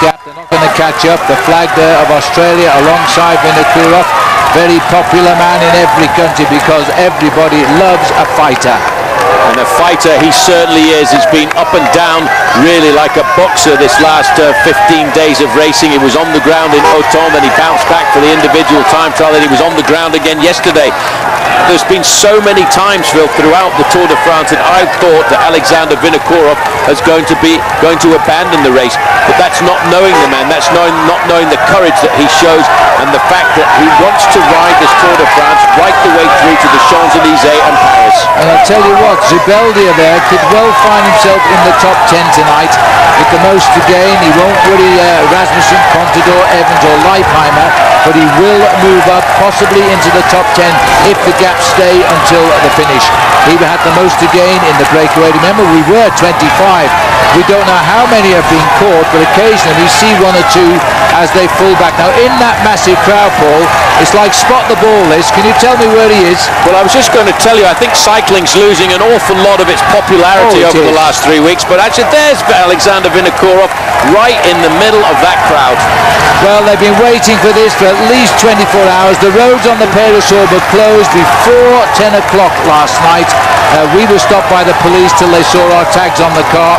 gap. They're not going to catch up. The flag there of Australia alongside Vinokourov. Very popular man in every country because everybody loves a fighter. And a fighter he certainly is. He's been up and down really like a boxer this last 15 days of racing. He was on the ground in Autumn, then he bounced back for the individual time trial, then he was on the ground again yesterday. There's been so many times, Phil, throughout the Tour de France that I thought that Alexander Vinokourov was going to abandon the race, but that's not knowing the man. That's not knowing the courage that he shows, and the fact that he wants to ride this Tour de France right the way through to the Champs-Élysées and Paris. And I'll tell you what, Zubeldia there could well find himself in the top 10 tonight with the most to gain. He won't worry Rasmussen, Contador, Evans or Leipheimer, but he will move up possibly into the top 10 if the gaps stay until the finish. He had the most to gain in the breakaway. Remember, we were 25. We don't know how many have been caught, but occasionally we see one or two as they pull back. Now, in that massive crowd, Paul, it's like spot the ball list. Can you tell me where he is? Well, I was just going to tell you, I think cycling's losing an awful lot of its popularity over the last 3 weeks, but actually there's Alexander Vinokourov right in the middle of that crowd. Well, they've been waiting for this for at least 24 hours. The roads on the Pyrnees were closed before 10 o'clock last night. We were stopped by the police till they saw our tags on the car,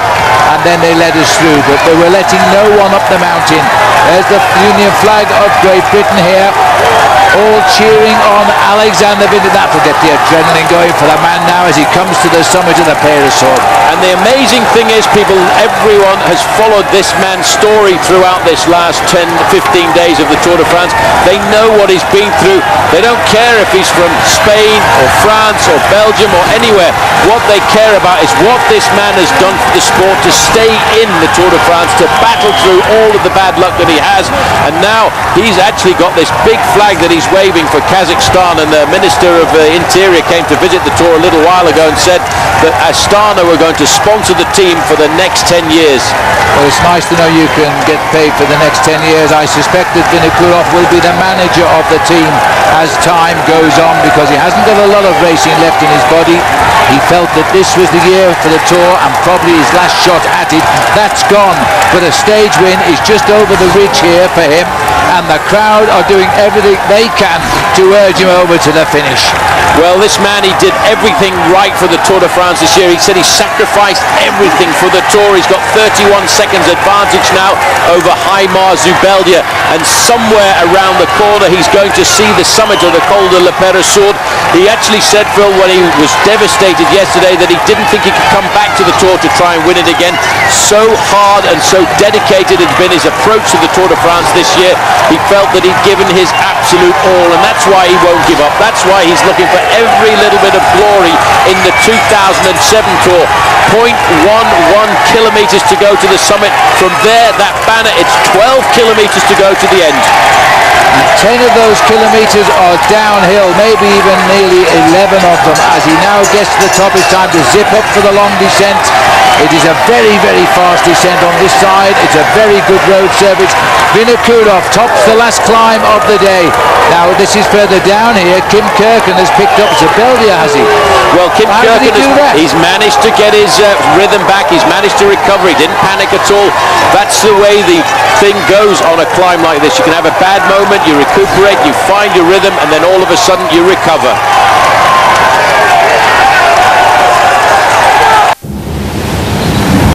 and then they let us through, but they were letting no one up the mountain. There's the Union flag of Great Britain here, all cheering on Alexander Vinokourov. That will get the adrenaline going for the man now as he comes to the summit of the Pyrnees. And the amazing thing is, people, everyone has followed this man's story throughout this last 10, 15 days of the Tour de France. They know what he's been through. They don't care if he's from Spain or France or Belgium or anywhere. What they care about is what this man has done for the sport to stay in the Tour de France, to battle through all of the bad luck that he has. And now he's actually got this big flag that he's waving for Kazakhstan, and the Minister of Interior came to visit the Tour a little while ago and said that Astana were going to sponsor the team for the next 10 years. Well, it's nice to know you can get paid for the next 10 years. I suspect that Vinokourov will be the manager of the team as time goes on, because he hasn't got a lot of racing left in his body. He felt that this was the year for the Tour and probably his last shot at it. That's gone, but a stage win is just over the ridge here for him, and the crowd are doing everything they can to urge him over to the finish. Well, this man, he did everything right for the Tour de France this year. He said he sacrificed everything for the Tour. He's got 31 seconds advantage now over Haimar Zubeldia, and somewhere around the corner he's going to see the summit of the Col de la Peyresourde. He actually said, Phil, when he was devastated yesterday, that he didn't think he could come back to the Tour to try and win it again. So hard and so dedicated had been his approach to the Tour de France this year. He felt that he'd given his absolute all, and that's why he won't give up. That's why he's looking for every little bit of glory in the 2007 Tour. 0.11 kilometers to go to the summit. From there, that banner, it's 12 kilometers to go to the end. And 10 of those kilometers are downhill, maybe even nearly 11 of them. As he now gets to the top, it's time to zip up for the long descent. It is a very, very fast descent on this side. It's a very good road surface. Vinokourov tops the last climb of the day. Now, this is further down here. Kim Kirken has picked up Zubeldia, has he? Well, Kim Kirken, he's managed to get his rhythm back. He's managed to recover. He didn't panic at all. That's the way the thing goes on a climb like this. You can have a bad moment, you recuperate, you find your rhythm, and then all of a sudden you recover.